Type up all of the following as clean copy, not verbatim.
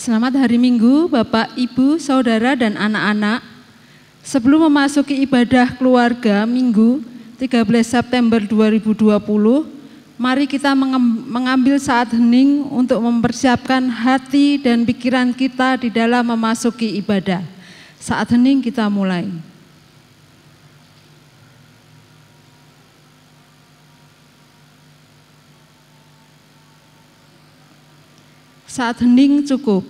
Selamat hari Minggu, Bapak, Ibu, Saudara, dan anak-anak. Sebelum memasuki ibadah keluarga Minggu 13 September 2020, mari kita mengambil saat hening untuk mempersiapkan hati dan pikiran kita di dalam memasuki ibadah. Saat hening kita mulai. Saat hening cukup.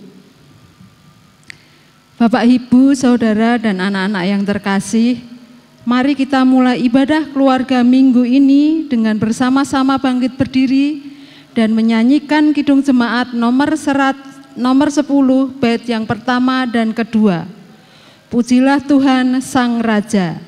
Bapak, Ibu, Saudara, dan anak-anak yang terkasih, mari kita mulai ibadah keluarga Minggu ini dengan bersama-sama bangkit berdiri dan menyanyikan Kidung Jemaat nomor 10 bait yang pertama dan kedua. Pujilah Tuhan Sang Raja.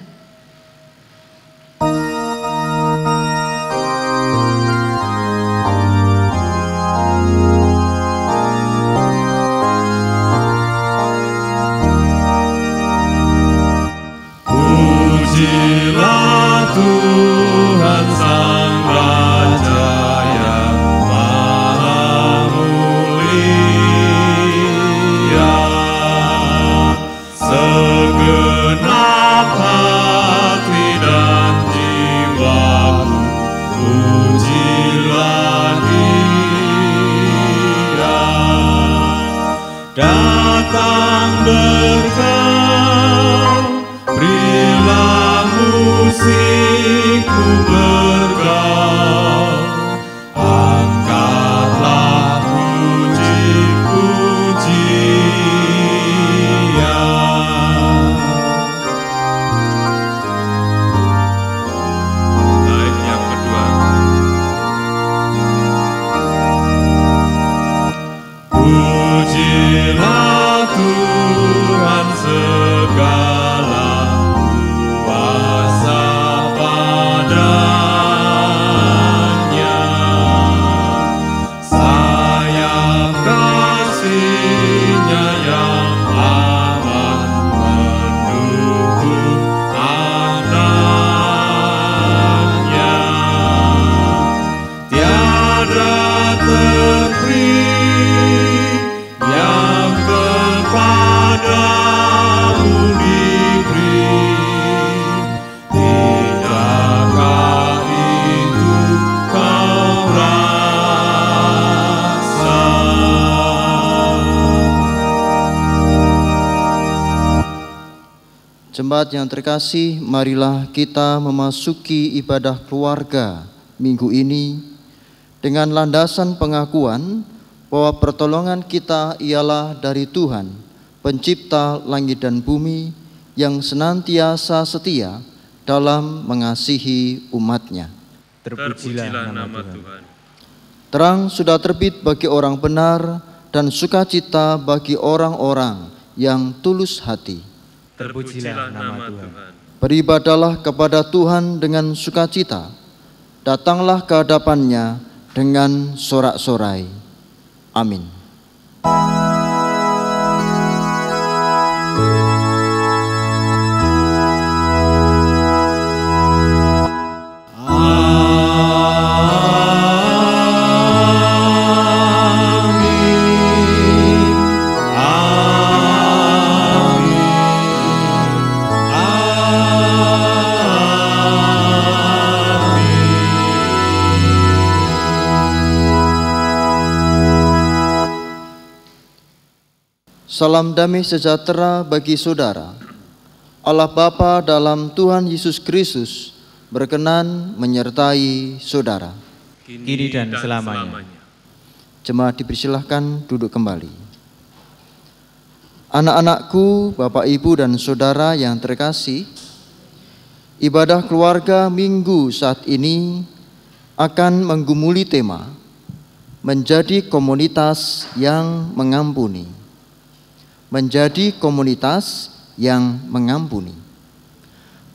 Pujilah Tuhan Sang Raja yang Maha Mulia, segenap hati dan jiwaku, pujilah Dia. Datang berkah, berilah musikku bergaul, angkatlah puji-pujian. Bait yang kedua. Pujilah Tuhan segala kuasa padanya, sayap kasih-Nya yang aman mendukung anaknya, tiada terperi yang kepadamu diberi. Tidakkah itu kau rasa? Jemaat yang terkasih, marilah kita memasuki ibadah keluarga minggu ini dengan landasan pengakuan bahwa pertolongan kita ialah dari Tuhan, Pencipta langit dan bumi, yang senantiasa setia dalam mengasihi umat-Nya. Terpujilah nama Tuhan. Terang sudah terbit bagi orang benar dan sukacita bagi orang-orang yang tulus hati. Terpujilah nama Tuhan. Beribadahlah kepada Tuhan dengan sukacita, datanglah ke hadapan-Nya dengan sorak-sorai. Amin. Salam damai sejahtera bagi saudara. Allah Bapa dalam Tuhan Yesus Kristus berkenan menyertai saudara. Kini dan selamanya. Jemaat dipersilahkan duduk kembali. Anak-anakku, Bapak, Ibu, dan saudara yang terkasih, ibadah keluarga Minggu saat ini akan menggumuli tema menjadi komunitas yang mengampuni. Menjadi komunitas yang mengampuni.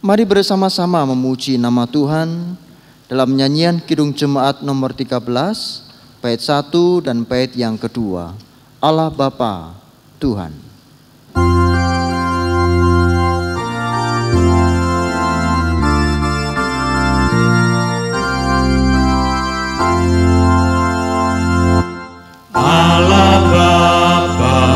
Mari bersama-sama memuji nama Tuhan dalam nyanyian Kidung Jemaat nomor 13, bait 1 dan bait yang kedua. Allah Bapa Tuhan. Allah Bapa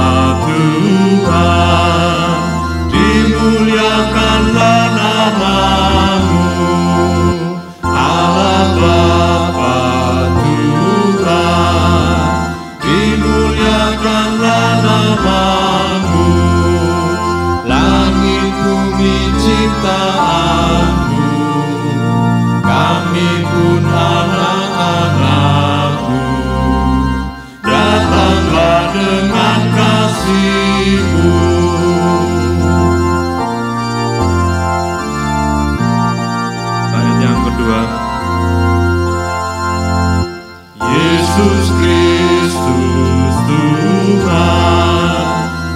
Yesus Kristus Tuhan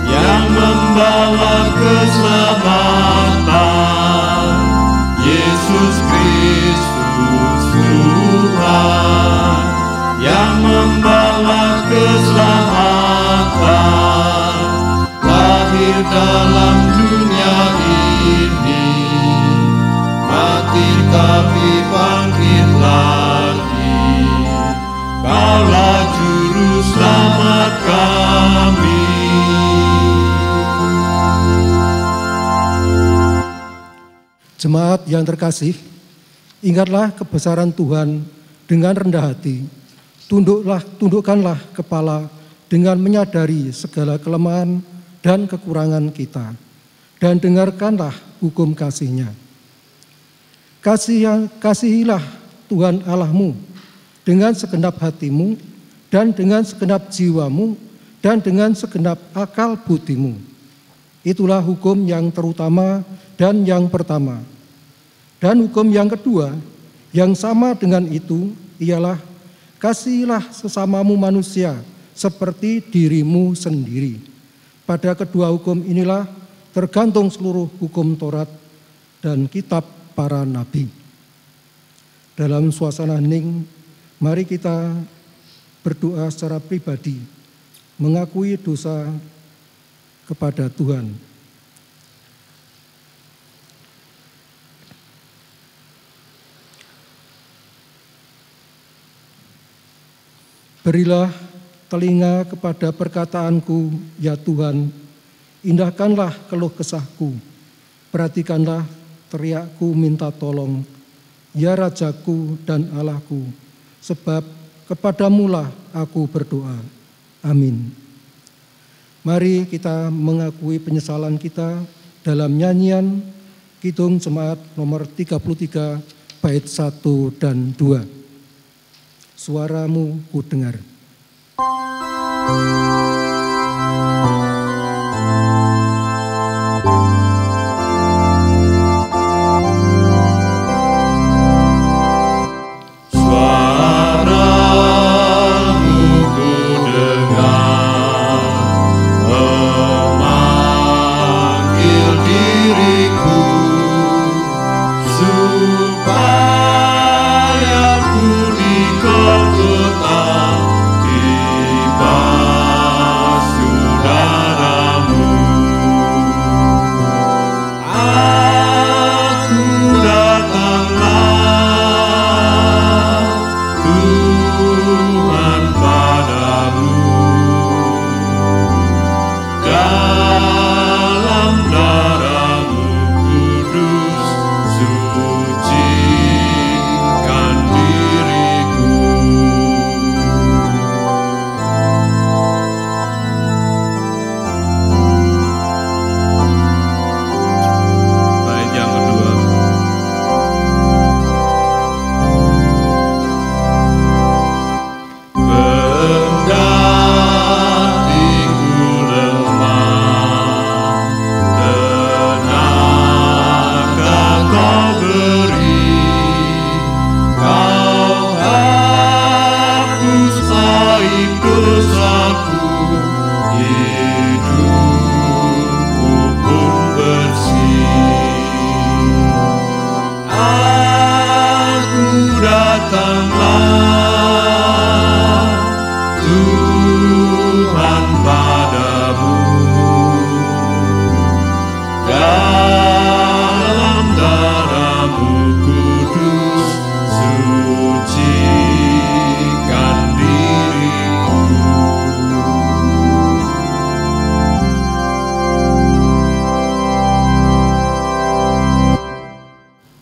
yang membawa keselamatan. Yesus Kristus Tuhan yang membawa keselamatan, lahir dalam dunia ini, mati tapi bangkit lagi. Kaulah juru selamat kami. Jemaat yang terkasih, ingatlah kebesaran Tuhan dengan rendah hati. Tundukkanlah kepala dengan menyadari segala kelemahan dan kekurangan kita, dan dengarkanlah hukum kasih-Nya. Kasihilah Tuhan Allahmu dengan segenap hatimu, dan dengan segenap jiwamu, dan dengan segenap akal budimu. Itulah hukum yang terutama dan yang pertama. Dan hukum yang kedua, yang sama dengan itu, ialah kasihilah sesamamu manusia seperti dirimu sendiri. Pada kedua hukum inilah tergantung seluruh hukum Taurat dan kitab para nabi. Dalam suasana hening, mari kita berdoa secara pribadi, mengakui dosa kepada Tuhan. Berilah telinga kepada perkataanku, ya Tuhan, indahkanlah keluh kesahku, perhatikanlah teriakku minta tolong, ya Rajaku dan Allahku, sebab kepadamulah aku berdoa. Amin. Mari kita mengakui penyesalan kita dalam nyanyian Kidung Jemaat nomor 33 bait 1 dan 2. Suaramu ku dengar.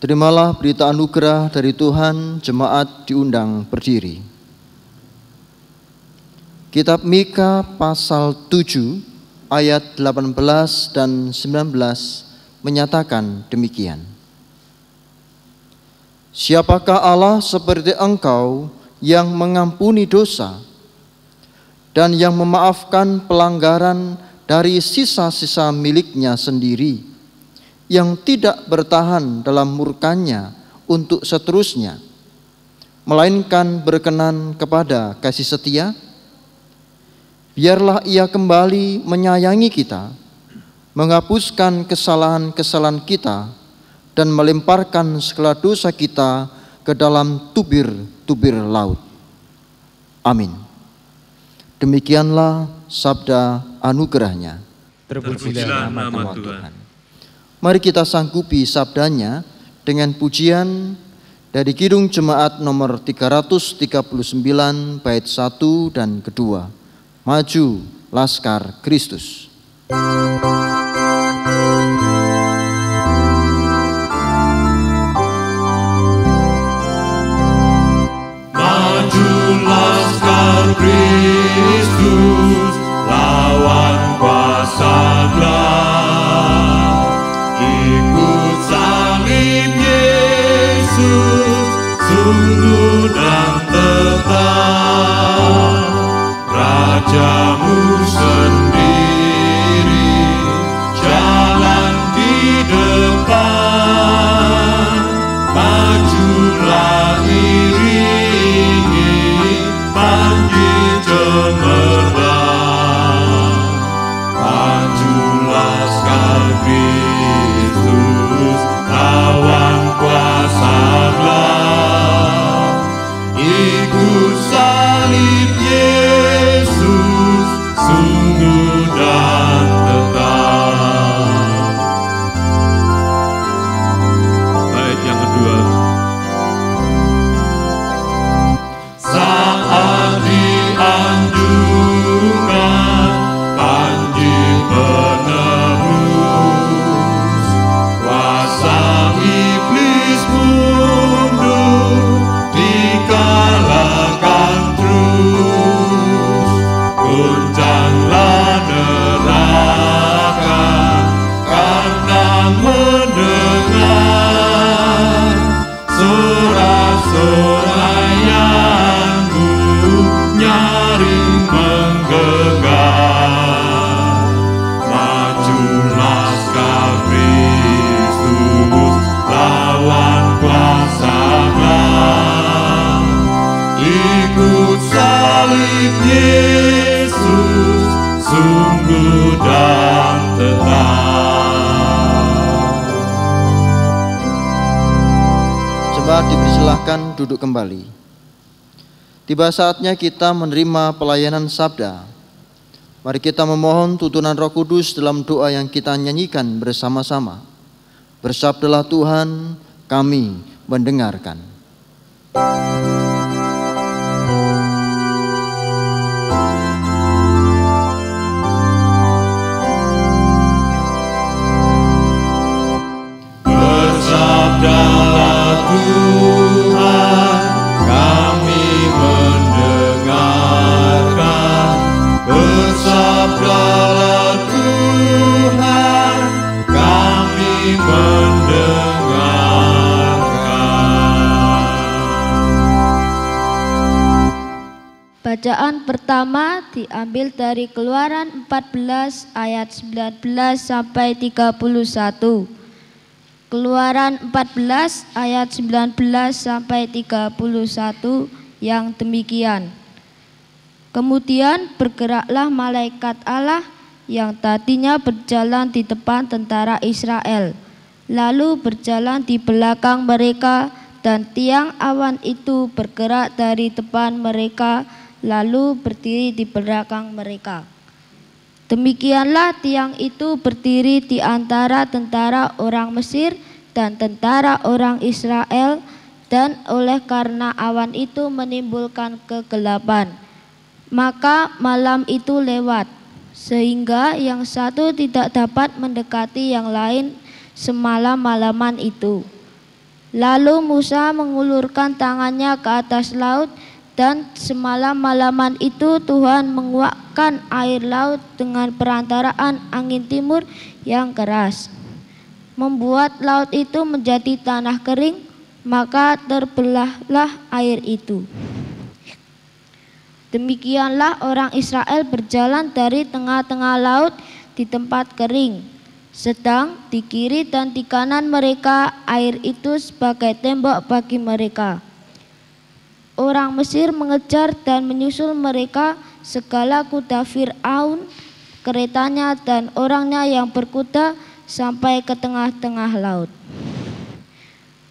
Terimalah berita anugerah dari Tuhan, jemaat diundang berdiri. Kitab Mika pasal 7 ayat 18 dan 19 menyatakan demikian. Siapakah Allah seperti engkau yang mengampuni dosa dan yang memaafkan pelanggaran dari sisa-sisa miliknya sendiri, yang tidak bertahan dalam murkanya untuk seterusnya, melainkan berkenan kepada kasih setia. Biarlah Ia kembali menyayangi kita, menghapuskan kesalahan-kesalahan kita, dan melemparkan segala dosa kita ke dalam tubir-tubir laut. Amin. Demikianlah sabda anugerahnya. Terpujilah nama Tuhan. Mari kita sanggupi sabdanya dengan pujian dari Kidung Jemaat nomor 339 bait 1 dan kedua. Maju Laskar Kristus. Maju Laskar Kristus, lawan kuasa gelap. Ikut salib Yesus, sungguh dan tetap. Rajamu sendiri jalan di depan. Majulah iringi panggil cemerlang. Majulah Laskar Kristus, lawan kuasa gelap. Ikut salib Yesus, sungguh dan tetap. Bait yang kedua. Saat dianjurkan panggil penebus, kuasa iblis mundur, dikalahkan terus. Goncanglah neraka karena mendengar sorak-sorayanmu nyaring menggelegar. Maju Laskar Kristus, lawan kuasa gelap. Ikut salib Yesus, sungguh dan tetap. Jemaat dipersilahkan duduk kembali. Tiba saatnya kita menerima pelayanan sabda. Mari kita memohon tuntunan Roh Kudus dalam doa yang kita nyanyikan bersama-sama. Bersabdalah Tuhan, kami mendengarkan. Bersabdalah Tuhan, kami mendengarkan. Bersabdalah Tuhan, kami mendengarkan. Bacaan pertama diambil dari Keluaran 14 ayat 19 sampai 31. Keluaran 14 ayat 19 sampai 31 yang demikian. Kemudian bergeraklah malaikat Allah yang tadinya berjalan di depan tentara Israel, lalu berjalan di belakang mereka, dan tiang awan itu bergerak dari depan mereka, lalu berdiri di belakang mereka. Demikianlah tiang itu berdiri di antara tentara orang Mesir dan tentara orang Israel, dan oleh karena awan itu menimbulkan kegelapan, maka malam itu lewat, sehingga yang satu tidak dapat mendekati yang lain semalam-malaman itu. Lalu Musa mengulurkan tangannya ke atas laut, dan semalam-malaman itu Tuhan menguakkan air laut dengan perantaraan angin timur yang keras, membuat laut itu menjadi tanah kering, maka terbelahlah air itu. Demikianlah orang Israel berjalan dari tengah-tengah laut di tempat kering, sedang di kiri dan di kanan mereka air itu sebagai tembok bagi mereka. orang Mesir mengejar dan menyusul mereka segala kuda Fir'aun, keretanya dan orangnya yang berkuda sampai ke tengah-tengah laut.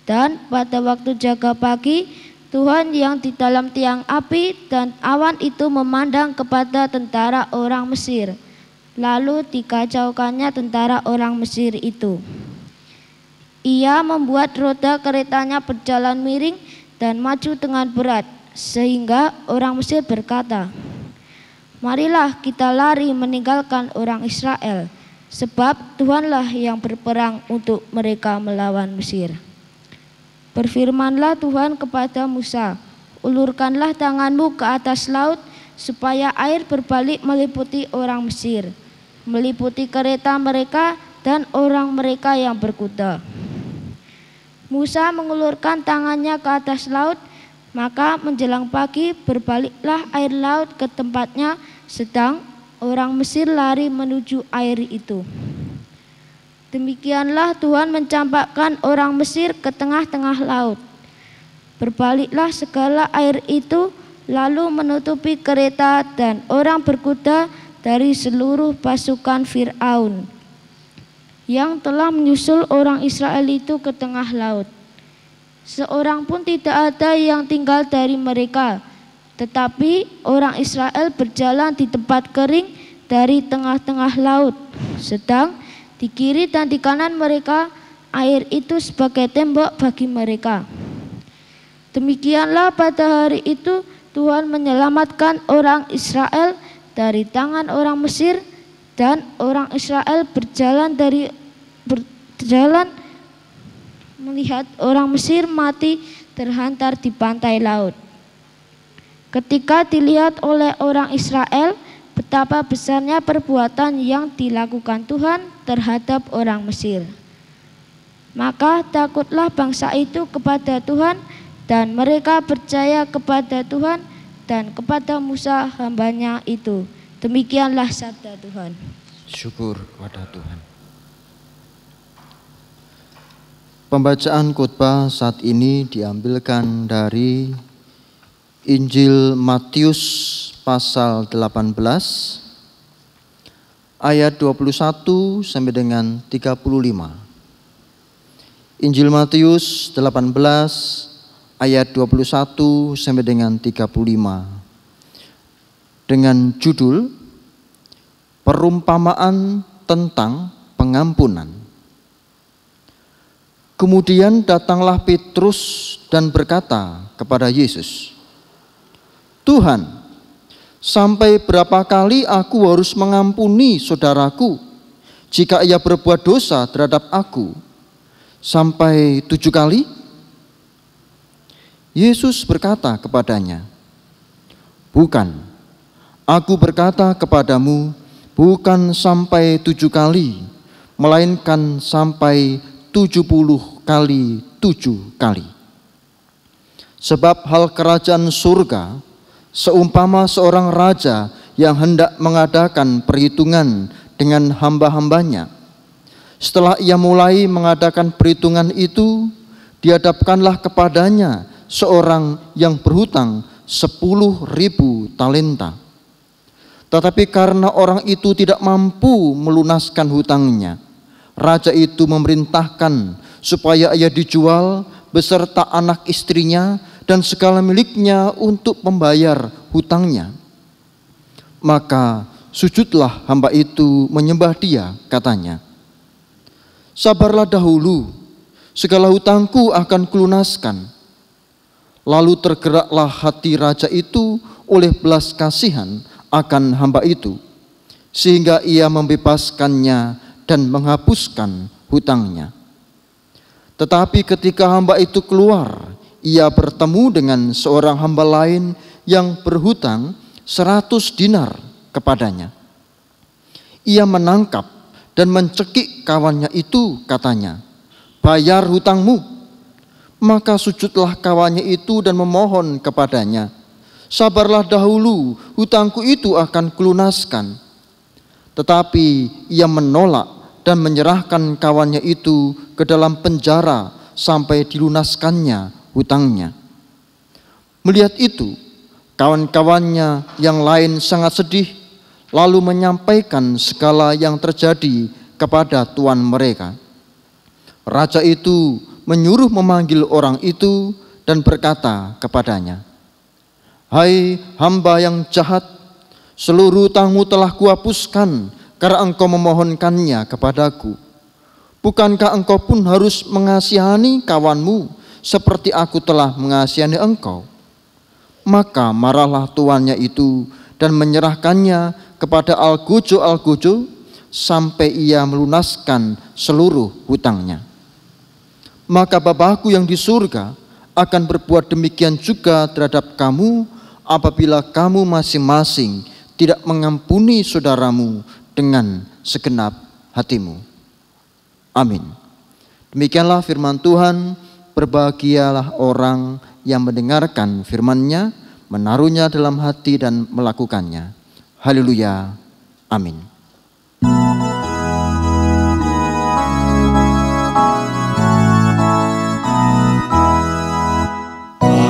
Dan pada waktu jaga pagi, Tuhan yang di dalam tiang api dan awan itu memandang kepada tentara orang Mesir. Lalu dikacaukannya tentara orang Mesir itu. Ia membuat roda keretanya berjalan miring dan maju dengan berat, sehingga orang Mesir berkata, "Marilah kita lari meninggalkan orang Israel, sebab Tuhanlah yang berperang untuk mereka melawan Mesir." Berfirmanlah Tuhan kepada Musa, "Ulurkanlah tanganmu ke atas laut, supaya air berbalik meliputi orang Mesir, meliputi kereta mereka dan orang mereka yang berkuda." Musa mengulurkan tangannya ke atas laut, maka menjelang pagi berbaliklah air laut ke tempatnya, sedang orang Mesir lari menuju air itu. Demikianlah Tuhan mencampakkan orang Mesir ke tengah-tengah laut. Berbaliklah segala air itu, lalu menutupi kereta dan orang berkuda dari seluruh pasukan Fir'aun yang telah menyusul orang Israel itu ke tengah laut. Seorang pun tidak ada yang tinggal dari mereka, tetapi orang Israel berjalan di tempat kering dari tengah-tengah laut, sedang di kiri dan di kanan mereka air itu sebagai tembok bagi mereka. Demikianlah pada hari itu Tuhan menyelamatkan orang Israel dari tangan orang Mesir, dan orang Israel berjalan melihat orang Mesir mati terhantar di pantai laut. Ketika dilihat oleh orang Israel betapa besarnya perbuatan yang dilakukan Tuhan terhadap orang Mesir, maka takutlah bangsa itu kepada Tuhan, dan mereka percaya kepada Tuhan dan kepada Musa hambanya itu. Demikianlah sabda Tuhan. Syukur kepada Tuhan. Pembacaan khotbah saat ini diambilkan dari Injil Matius pasal 18 ayat 21 sampai dengan 35. Injil Matius 18 ayat 21 sampai dengan 35. Dengan judul Perumpamaan tentang Pengampunan. Kemudian datanglah Petrus dan berkata kepada Yesus, "Tuhan, sampai berapa kali aku harus mengampuni saudaraku jika ia berbuat dosa terhadap aku? Sampai 7 kali?" Yesus berkata kepadanya, "Bukan. Aku berkata kepadamu, bukan sampai 7 kali, melainkan sampai 70 kali 7 kali. Sebab hal kerajaan surga seumpama seorang raja yang hendak mengadakan perhitungan dengan hamba-hambanya. Setelah ia mulai mengadakan perhitungan itu, dihadapkanlah kepadanya seorang yang berhutang 10.000 talenta. Tetapi karena orang itu tidak mampu melunaskan hutangnya, raja itu memerintahkan supaya ia dijual beserta anak istrinya dan segala miliknya untuk membayar hutangnya. Maka sujudlah hamba itu menyembah dia, katanya, 'Sabarlah dahulu, segala hutangku akan kulunaskan.' Lalu tergeraklah hati raja itu oleh belas kasihan akan hamba itu, sehingga ia membebaskannya dan menghapuskan hutangnya. Tetapi ketika hamba itu keluar, ia bertemu dengan seorang hamba lain yang berhutang 100 dinar kepadanya. Ia menangkap dan mencekik kawannya itu, katanya, 'Bayar hutangmu.' Maka sujudlah kawannya itu dan memohon kepadanya, 'Sabarlah dahulu, hutangku itu akan kulunaskan.' Tetapi ia menolak dan menyerahkan kawannya itu ke dalam penjara sampai dilunaskannya hutangnya. Melihat itu, kawan-kawannya yang lain sangat sedih, lalu menyampaikan segala yang terjadi kepada tuan mereka. Raja itu menyuruh memanggil orang itu dan berkata kepadanya, "Hai hamba yang jahat, seluruh utangmu telah kuhapuskan karena engkau memohonkannya kepadaku. Bukankah engkau pun harus mengasihani kawanmu seperti aku telah mengasihani engkau?" Maka marahlah tuannya itu dan menyerahkannya kepada algojo-algojo sampai ia melunaskan seluruh hutangnya. Maka Bapakku yang di surga akan berbuat demikian juga terhadap kamu apabila kamu masing-masing tidak mengampuni saudaramu dengan segenap hatimu. Amin. Demikianlah firman Tuhan. Berbahagialah orang yang mendengarkan firman-Nya, menaruhnya dalam hati dan melakukannya. Haleluya. Amin.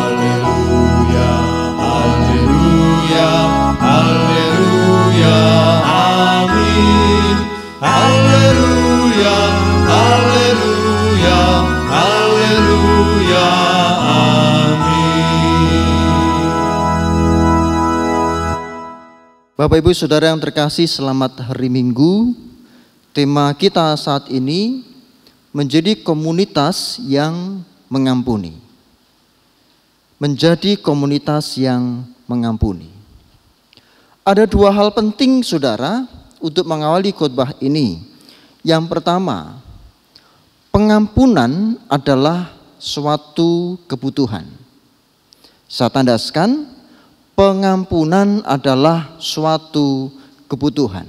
Haleluya, haleluya, haleluya, amin. Haleluya, haleluya, haleluya, amin. Bapak Ibu Saudara yang terkasih, selamat hari Minggu. Tema kita saat ini menjadi komunitas yang mengampuni. Menjadi komunitas yang mengampuni. Ada dua hal penting saudara untuk mengawali khotbah ini. Yang pertama, pengampunan adalah suatu kebutuhan. Saya tandaskan, pengampunan adalah suatu kebutuhan.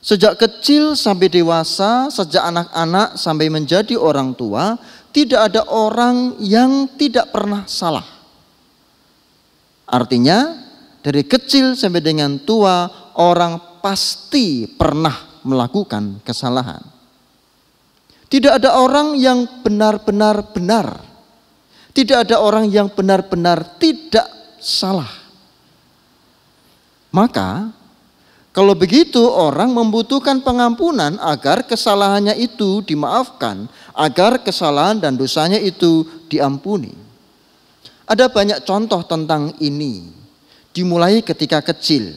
Sejak kecil sampai dewasa, sejak anak-anak sampai menjadi orang tua, tidak ada orang yang tidak pernah salah. Artinya, dari kecil sampai dengan tua, orang pasti pernah melakukan kesalahan. Tidak ada orang yang benar-benar benar. Tidak ada orang yang benar-benar tidak salah. Maka, kalau begitu orang membutuhkan pengampunan agar kesalahannya itu dimaafkan, agar kesalahan dan dosanya itu diampuni. Ada banyak contoh tentang ini. Dimulai ketika kecil.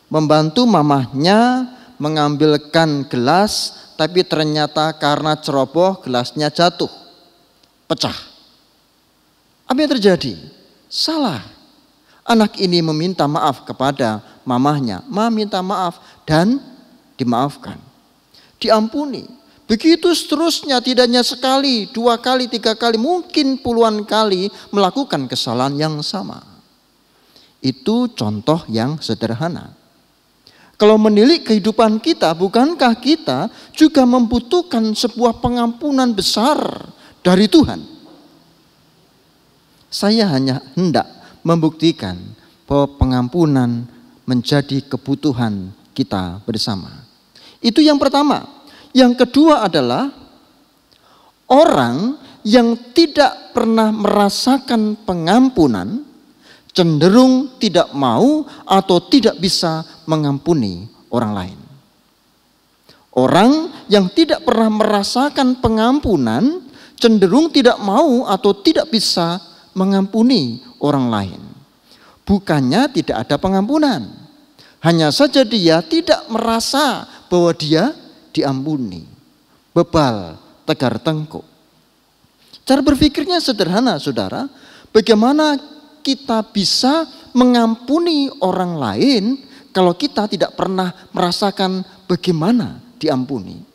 Membantu mamahnya mengambilkan gelas, tapi ternyata karena ceroboh gelasnya jatuh, pecah. Apa yang terjadi? Salah. Anak ini meminta maaf kepada mamahnya. Ma minta maaf dan dimaafkan. Diampuni. Begitu seterusnya, tidak hanya sekali, 2 kali, 3 kali, mungkin puluhan kali melakukan kesalahan yang sama. Itu contoh yang sederhana. Kalau menilik kehidupan kita, bukankah kita juga membutuhkan sebuah pengampunan besar dari Tuhan? Saya hanya hendak membuktikan bahwa pengampunan menjadi kebutuhan kita bersama. Itu yang pertama. Yang kedua adalah orang yang tidak pernah merasakan pengampunan cenderung tidak mau atau tidak bisa mengampuni orang lain. Orang yang tidak pernah merasakan pengampunan cenderung tidak mau atau tidak bisa mengampuni orang lain. Bukannya tidak ada pengampunan, hanya saja dia tidak merasa bahwa dia diampuni. Bebal, tegar tengkuk. Cara berpikirnya sederhana saudara. Bagaimana kita bisa mengampuni orang lain kalau kita tidak pernah merasakan bagaimana diampuni?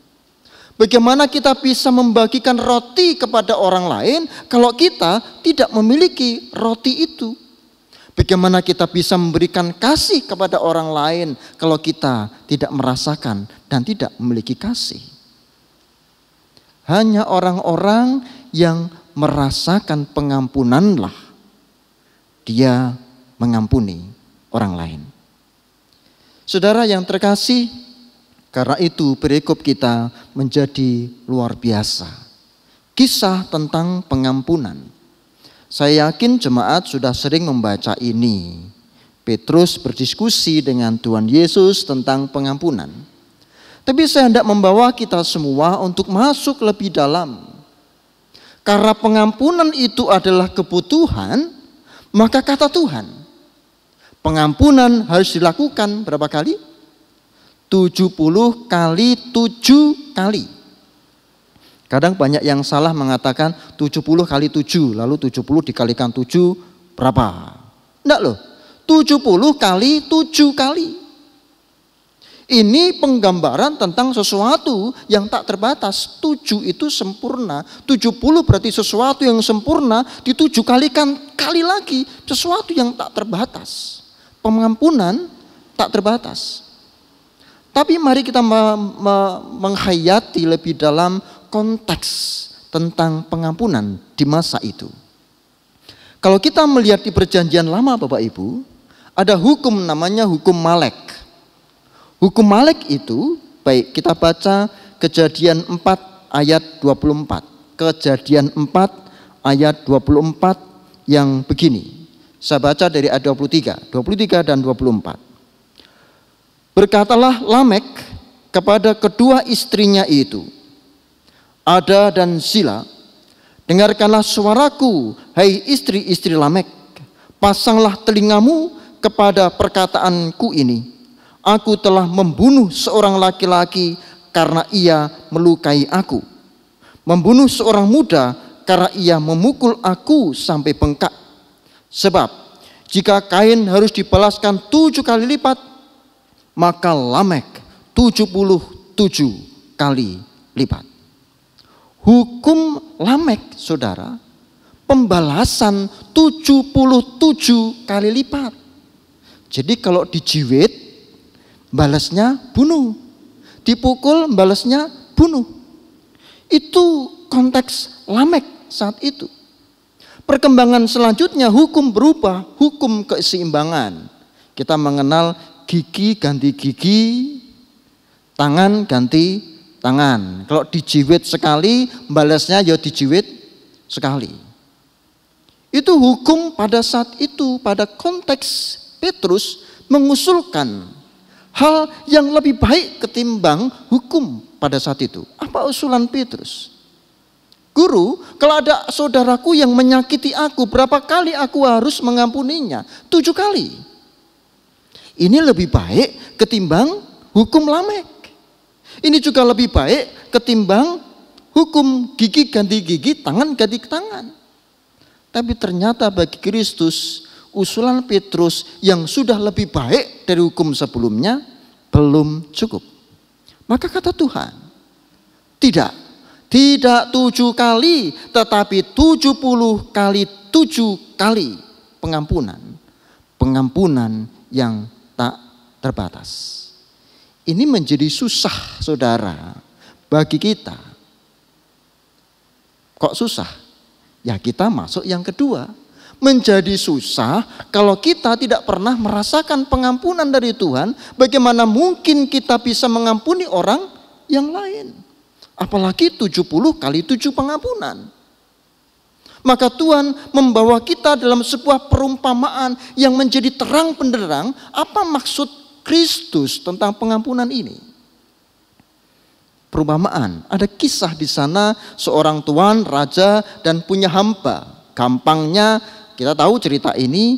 Bagaimana kita bisa membagikan roti kepada orang lain kalau kita tidak memiliki roti itu? Bagaimana kita bisa memberikan kasih kepada orang lain kalau kita tidak merasakan dan tidak memiliki kasih? Hanya orang-orang yang merasakan pengampunanlah dia mengampuni orang lain. Saudara yang terkasih, karena itu perikop kita menjadi luar biasa. Kisah tentang pengampunan. Saya yakin jemaat sudah sering membaca ini. Petrus berdiskusi dengan Tuhan Yesus tentang pengampunan. Tapi saya hendak membawa kita semua untuk masuk lebih dalam. Karena pengampunan itu adalah kebutuhan, maka kata Tuhan, pengampunan harus dilakukan berapa kali? 70 kali 7 kali. Kadang banyak yang salah mengatakan 70 kali 7, lalu 70 dikalikan 7 berapa? Enggak loh, 70 kali 7 kali. Ini penggambaran tentang sesuatu yang tak terbatas. 7 itu sempurna, 70 berarti sesuatu yang sempurna, di 7 kali lagi sesuatu yang tak terbatas. Pengampunan tak terbatas. Tapi mari kita menghayati lebih dalam konteks tentang pengampunan di masa itu. Kalau kita melihat di Perjanjian Lama Bapak Ibu, ada hukum namanya hukum Malek. Hukum Malek itu, baik kita baca Kejadian 4 ayat 24. Kejadian 4 ayat 24 yang begini. Saya baca dari ayat 23 dan 24. Berkatalah Lamek kepada kedua istrinya itu, Ada dan Zila, dengarkanlah suaraku, hai istri-istri Lamek, pasanglah telingamu kepada perkataanku ini. Aku telah membunuh seorang laki-laki karena ia melukai aku, membunuh seorang muda karena ia memukul aku sampai bengkak. Sebab jika Kain harus dibalaskan 7 kali lipat, maka Lamek 77 kali lipat. Hukum Lamek, saudara, pembalasan 77 kali lipat. Jadi kalau dijiwit, balasnya bunuh. Dipukul, balasnya bunuh. Itu konteks Lamek saat itu. Perkembangan selanjutnya hukum berubah, hukum keseimbangan. Kita mengenal gigi ganti gigi, tangan ganti tangan. Kalau dijiwit sekali, balasnya ya dijiwit sekali. Itu hukum pada saat itu, pada konteks Petrus mengusulkan hal yang lebih baik ketimbang hukum pada saat itu. Apa usulan Petrus? Guru, kalau ada saudaraku yang menyakiti aku, berapa kali aku harus mengampuninya? 7 kali. Ini lebih baik ketimbang hukum Lamek. Ini juga lebih baik ketimbang hukum gigi ganti gigi, tangan ganti tangan. Tapi ternyata bagi Kristus, usulan Petrus yang sudah lebih baik dari hukum sebelumnya belum cukup. Maka kata Tuhan, tidak 7 kali, tetapi 70 kali 7 kali pengampunan. Pengampunan yang tak terbatas. Ini menjadi susah, saudara, bagi kita. Kok susah? Ya kita masuk yang kedua. Menjadi susah kalau kita tidak pernah merasakan pengampunan dari Tuhan. Bagaimana mungkin kita bisa mengampuni orang yang lain? Apalagi 70 kali 7 pengampunan. Maka Tuhan membawa kita dalam sebuah perumpamaan yang menjadi terang benderang apa maksud Kristus tentang pengampunan ini. Perumpamaan, ada kisah di sana seorang tuan, raja dan punya hamba. Gampangnya kita tahu cerita ini,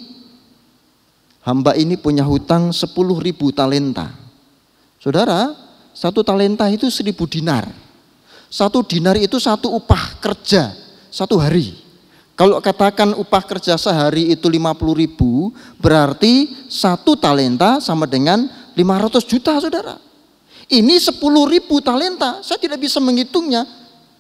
hamba ini punya hutang 10.000 talenta. Saudara, 1 talenta itu 1.000 dinar. 1 dinar itu 1 upah kerja 1 hari. Kalau katakan upah kerja sehari itu 50.000, berarti 1 talenta sama dengan 500 juta, saudara. Ini 10.000 talenta, saya tidak bisa menghitungnya.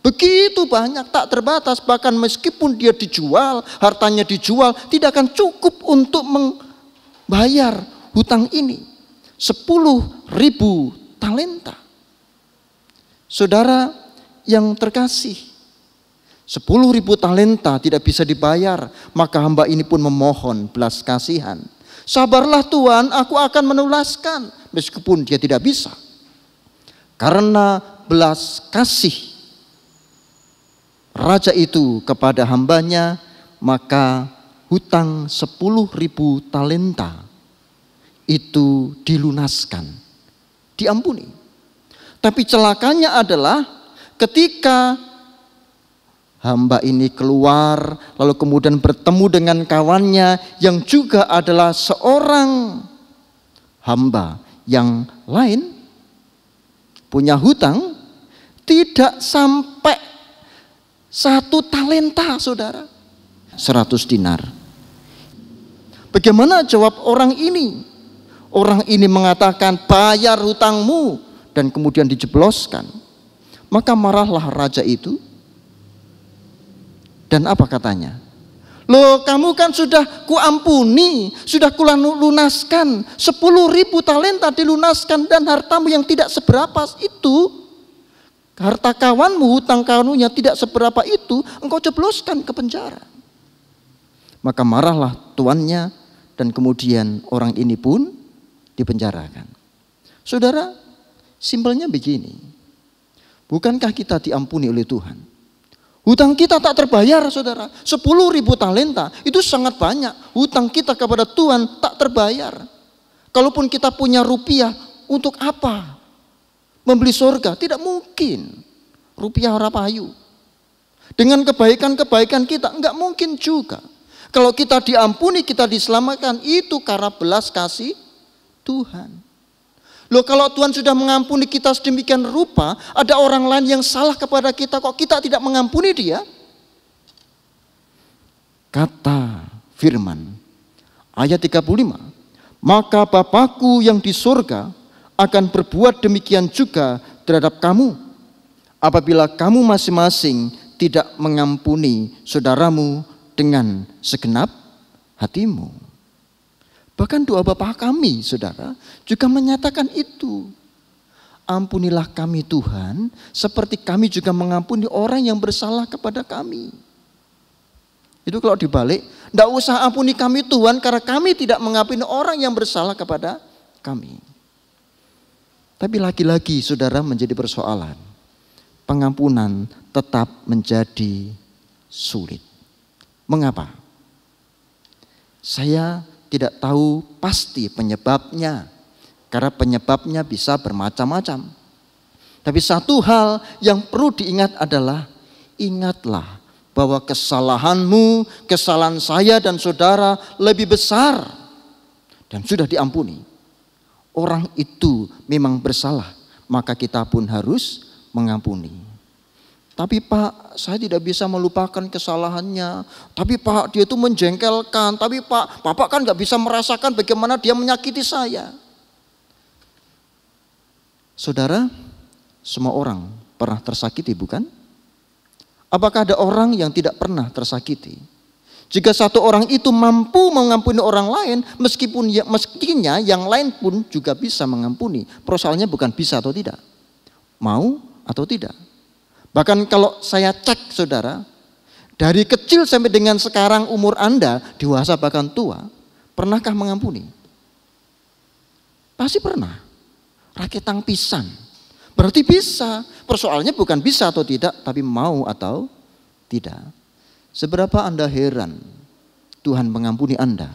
Begitu banyak, tak terbatas. Bahkan meskipun dia dijual, hartanya dijual, tidak akan cukup untuk membayar hutang ini. 10.000 talenta. Saudara yang terkasih, 10.000 talenta tidak bisa dibayar. Maka hamba ini pun memohon belas kasihan. Sabarlah Tuhan, aku akan menulaskan. Meskipun dia tidak bisa. Karena belas kasih raja itu kepada hambanya, maka hutang 10.000 talenta itu dilunaskan, diampuni. Tapi celakanya adalah ketika hamba ini keluar lalu kemudian bertemu dengan kawannya yang juga adalah seorang hamba yang lain, punya hutang tidak sampai 1 talenta, saudara, 100 dinar. Bagaimana jawab orang ini? Orang ini mengatakan bayar hutangmu, dan kemudian dijebloskan. Maka marahlah raja itu. Dan apa katanya? Loh, kamu kan sudah kuampuni, sudah kulunaskan, 10.000 talenta dilunaskan, dan hartamu yang tidak seberapa itu, harta kawanmu, hutang kawanmu tidak seberapa itu, engkau jebloskan ke penjara. Maka marahlah tuannya, dan kemudian orang ini pun dipenjarakan. Saudara, simpelnya begini, bukankah kita diampuni oleh Tuhan? Hutang kita tak terbayar, saudara. 10.000 talenta itu sangat banyak. Hutang kita kepada Tuhan tak terbayar. Kalaupun kita punya rupiah, untuk apa? Membeli surga? Tidak mungkin. Rupiah ora payu. Dengan kebaikan-kebaikan kita, enggak mungkin juga. Kalau kita diampuni, kita diselamatkan, itu karena belas kasih Tuhan. Loh, kalau Tuhan sudah mengampuni kita sedemikian rupa, ada orang lain yang salah kepada kita, kok kita tidak mengampuni dia? Kata firman ayat 35, maka Bapakku yang di surga akan berbuat demikian juga terhadap kamu, apabila kamu masing-masing tidak mengampuni saudaramu dengan segenap hatimu. Bahkan doa Bapa kami, saudara, juga menyatakan itu. Ampunilah kami Tuhan, seperti kami juga mengampuni orang yang bersalah kepada kami. Itu kalau dibalik, tidak usah ampuni kami Tuhan, karena kami tidak mengampuni orang yang bersalah kepada kami. Tapi lagi-lagi, saudara, menjadi persoalan. Pengampunan tetap menjadi sulit. Mengapa? Saya tidak tahu pasti penyebabnya, karena penyebabnya bisa bermacam-macam. Tapi satu hal yang perlu diingat adalah, ingatlah bahwa kesalahanmu, kesalahan saya dan saudara lebih besar dan sudah diampuni. Orang itu memang bersalah, maka kita pun harus mengampuni. Tapi Pak, saya tidak bisa melupakan kesalahannya. Tapi Pak, dia itu menjengkelkan. Tapi Pak, Bapak kan gak bisa merasakan bagaimana dia menyakiti saya. Saudara, semua orang pernah tersakiti, bukan? Apakah ada orang yang tidak pernah tersakiti? Jika satu orang itu mampu mengampuni orang lain, meskinya yang lain pun juga bisa mengampuni. Persoalannya bukan bisa atau tidak, mau atau tidak. Bahkan kalau saya cek, saudara, dari kecil sampai dengan sekarang umur Anda, dewasa bahkan tua, pernahkah mengampuni? Pasti pernah. Rakitang pisan. Berarti bisa. Persoalannya bukan bisa atau tidak, tapi mau atau tidak. Seberapa Anda heran Tuhan mengampuni Anda,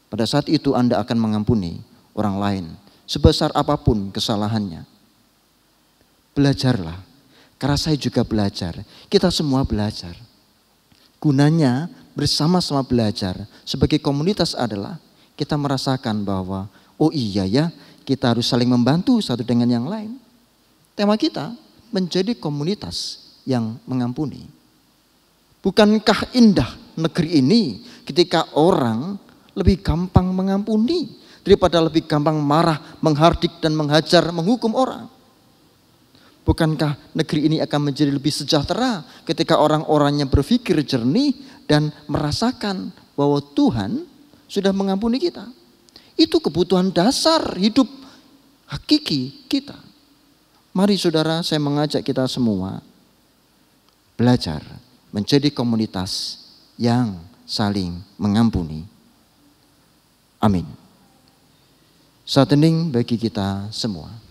pada saat itu Anda akan mengampuni orang lain, sebesar apapun kesalahannya. Belajarlah. Karena saya juga belajar, kita semua belajar. Gunanya bersama-sama belajar sebagai komunitas adalah kita merasakan bahwa oh iya ya, kita harus saling membantu satu dengan yang lain. Tema kita menjadi komunitas yang mengampuni. Bukankah indah negeri ini ketika orang lebih gampang mengampuni daripada lebih gampang marah, menghardik dan menghajar, menghukum orang? Bukankah negeri ini akan menjadi lebih sejahtera ketika orang-orangnya berpikir jernih dan merasakan bahwa Tuhan sudah mengampuni kita? Itu kebutuhan dasar hidup hakiki kita. Mari saudara, saya mengajak kita semua belajar menjadi komunitas yang saling mengampuni. Amin. Saat hening bagi kita semua.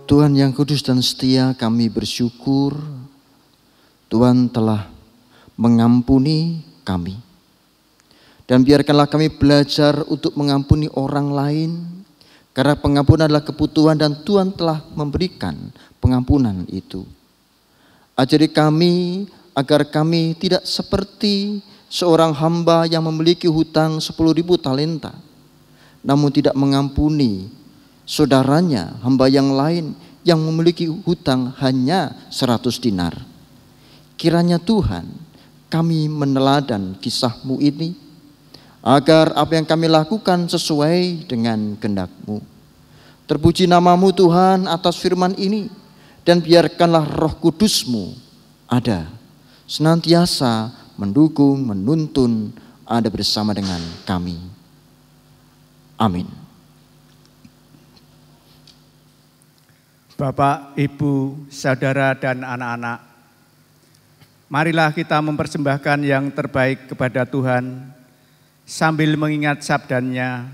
Tuhan yang kudus dan setia, kami bersyukur Tuhan telah mengampuni kami. Dan biarkanlah kami belajar untuk mengampuni orang lain, karena pengampunan adalah kebutuhan dan Tuhan telah memberikan pengampunan itu. Ajari kami agar kami tidak seperti seorang hamba yang memiliki hutang 10.000 talenta, namun tidak mengampuni saudaranya, hamba yang lain yang memiliki hutang hanya 100 dinar. Kiranya Tuhan, kami meneladan kisah-Mu ini, agar apa yang kami lakukan sesuai dengan kehendak-Mu. Terpuji nama-Mu Tuhan atas firman ini, dan biarkanlah Roh Kudus-Mu ada, senantiasa mendukung, menuntun, ada bersama dengan kami. Amin. Bapak, Ibu, saudara, dan anak-anak, marilah kita mempersembahkan yang terbaik kepada Tuhan sambil mengingat sabdanya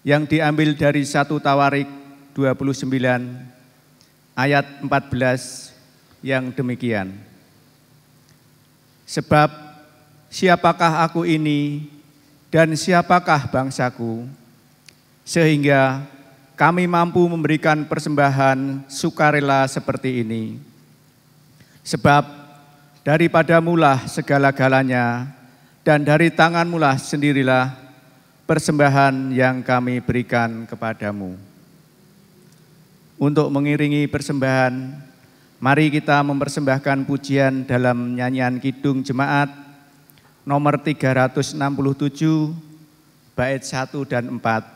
yang diambil dari 1 Tawarik 29 ayat 14 yang demikian. Sebab siapakah aku ini dan siapakah bangsaku, sehingga kami mampu memberikan persembahan sukarela seperti ini. Sebab daripadamulah segala-galanya, dan dari tanganmulah sendirilah persembahan yang kami berikan kepadamu. Untuk mengiringi persembahan, mari kita mempersembahkan pujian dalam nyanyian Kidung Jemaat nomor 367, bait 1 dan 4.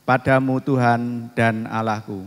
Padamu Tuhan dan Allahku.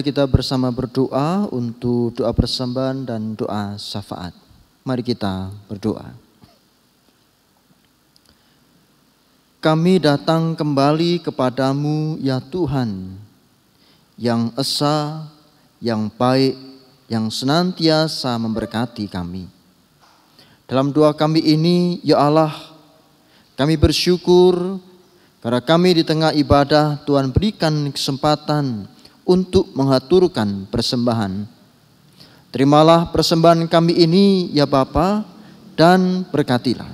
Mari kita bersama berdoa untuk doa persembahan dan doa syafaat. Mari kita berdoa. Kami datang kembali kepadamu ya Tuhan, yang esa, yang baik, yang senantiasa memberkati kami. Dalam doa kami ini, ya Allah, kami bersyukur karena kami di tengah ibadah Tuhan berikan kesempatan untuk mengaturkan persembahan. Terimalah persembahan kami ini ya Bapa, dan berkatilah.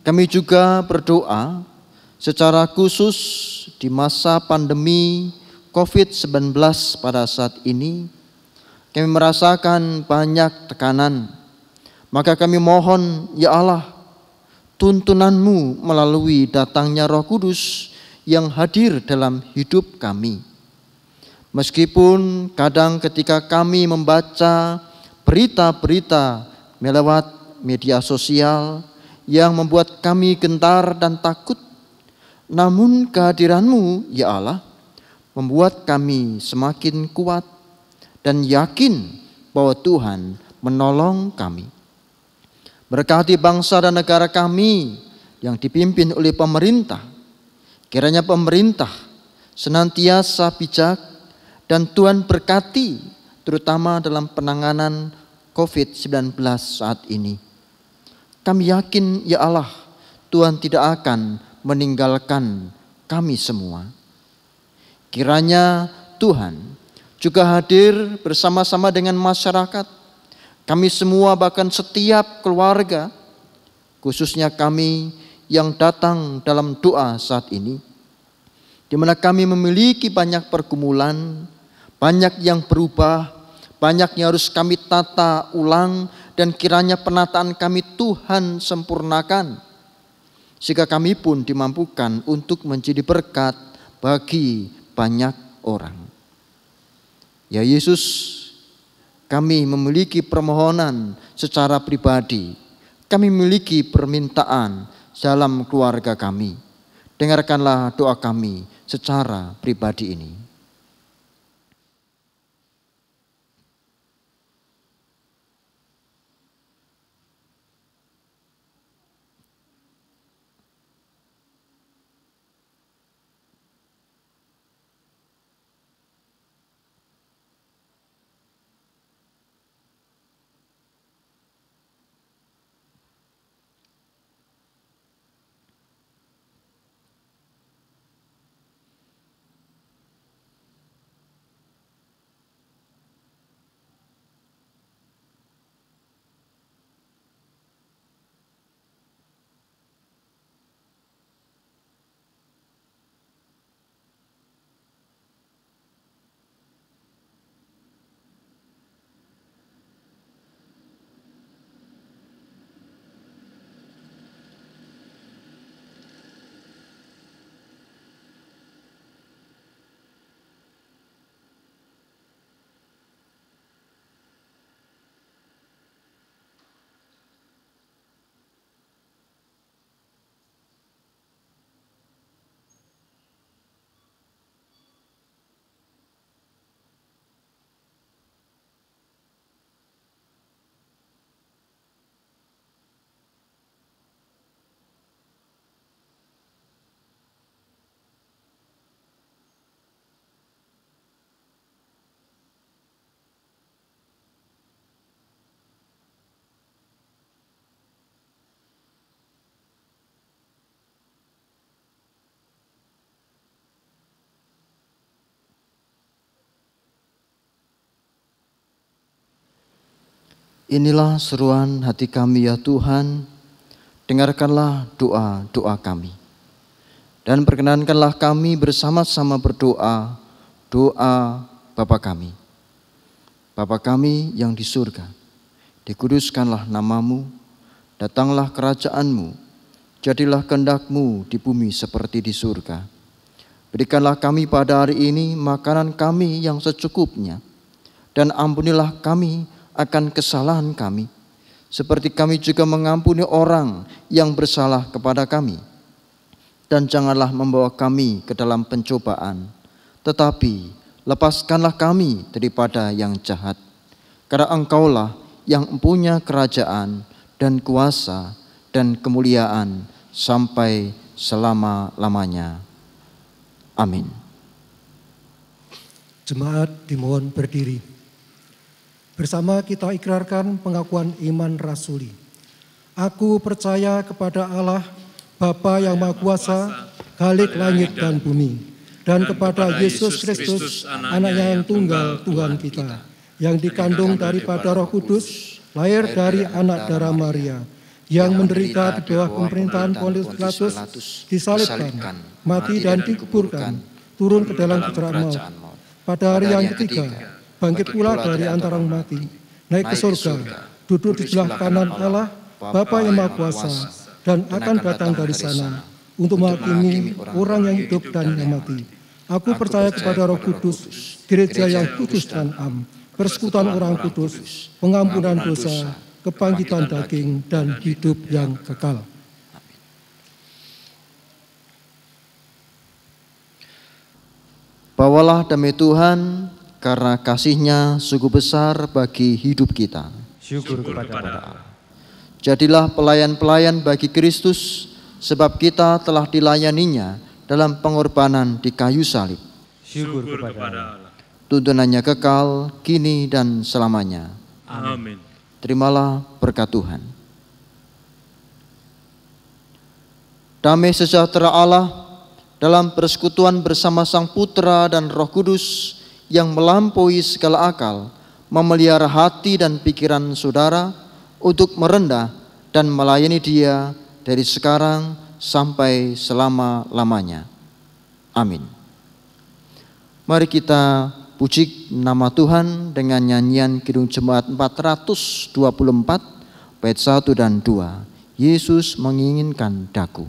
Kami juga berdoa secara khusus di masa pandemi COVID-19 pada saat ini. Kami merasakan banyak tekanan. Maka kami mohon ya Allah, tuntunan-Mu melalui datangnya Roh Kudus yang hadir dalam hidup kami. Meskipun kadang ketika kami membaca berita-berita melewat media sosial yang membuat kami gentar dan takut, namun kehadiran-Mu ya Allah membuat kami semakin kuat dan yakin bahwa Tuhan menolong kami. Berkati bangsa dan negara kami yang dipimpin oleh pemerintah. Kiranya pemerintah senantiasa bijak, dan Tuhan berkati terutama dalam penanganan COVID-19 saat ini. Kami yakin ya Allah, Tuhan tidak akan meninggalkan kami semua. Kiranya Tuhan juga hadir bersama-sama dengan masyarakat, kami semua bahkan setiap keluarga, khususnya kami yang datang dalam doa saat ini, di mana kami memiliki banyak pergumulan, banyak yang berubah, banyak yang harus kami tata ulang, dan kiranya penataan kami Tuhan sempurnakan, sehingga kami pun dimampukan untuk menjadi berkat bagi banyak orang. Ya Yesus, kami memiliki permohonan secara pribadi, kami memiliki permintaan dalam keluarga kami. Dengarkanlah doa kami secara pribadi ini. Inilah seruan hati kami ya Tuhan, dengarkanlah doa-doa kami. Dan perkenankanlah kami bersama-sama berdoa, doa Bapa kami. Bapa kami yang di surga, dikuduskanlah namamu, datanglah kerajaanmu, jadilah kehendak-Mu di bumi seperti di surga. Berikanlah kami pada hari ini makanan kami yang secukupnya, dan ampunilah kami akan kesalahan kami, seperti kami juga mengampuni orang yang bersalah kepada kami. Dan janganlah membawa kami ke dalam pencobaan, tetapi lepaskanlah kami daripada yang jahat. Karena Engkaulah yang mempunyai kerajaan dan kuasa dan kemuliaan sampai selama-lamanya. Amin. Jemaat dimohon berdiri. Bersama kita ikrarkan pengakuan iman rasuli. Aku percaya kepada Allah, Bapa yang Maha Kuasa, Khalik langit dan bumi, dan kepada Yesus Kristus, Anaknya yang tunggal Tuhan kita, yang dikandung daripada Roh Kudus, lahir dari anak darah Maria, yang menderita di bawah pemerintahan Pontius Pilatus, disalibkan, mati dan dikuburkan, turun ke dalam kejaran maut. Pada hari yang ketiga, bangkit pula dari antara mati, naik ke surga, duduk di sebelah kanan Allah, Bapa yang Maha Kuasa, dan akan datang dari sana untuk menghakimi orang yang hidup dan yang mati. Aku percaya kepada Roh Kudus, gereja yang kudus dan am, persekutuan orang kudus, pengampunan dosa, kebangkitan daging, dan hidup yang kekal. Bawalah demi Tuhan, karena kasih-Nya sungguh besar bagi hidup kita. Syukur kepada Allah. Jadilah pelayan-pelayan bagi Kristus, sebab kita telah dilayaninya dalam pengorbanan di kayu salib. Syukur kepada Allah. Tuntunannya kekal, kini dan selamanya. Amin. Terimalah berkat Tuhan. Damai sejahtera Allah dalam persekutuan bersama Sang Putra dan Roh Kudus yang melampaui segala akal, memelihara hati dan pikiran saudara untuk merendah dan melayani Dia dari sekarang sampai selama-lamanya. Amin. Mari kita puji nama Tuhan dengan nyanyian Kidung Jemaat 424 bait 1 dan 2. Yesus menginginkan daku.